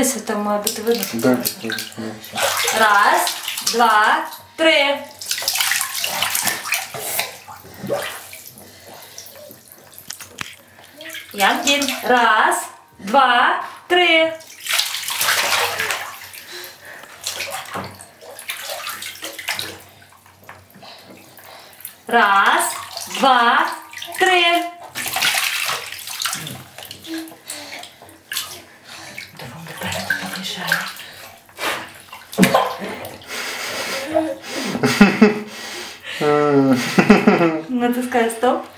Там має бути видно. Да. Раз, два, три. Янкін. Раз, два, три. Раз, два, три. Натискай стоп.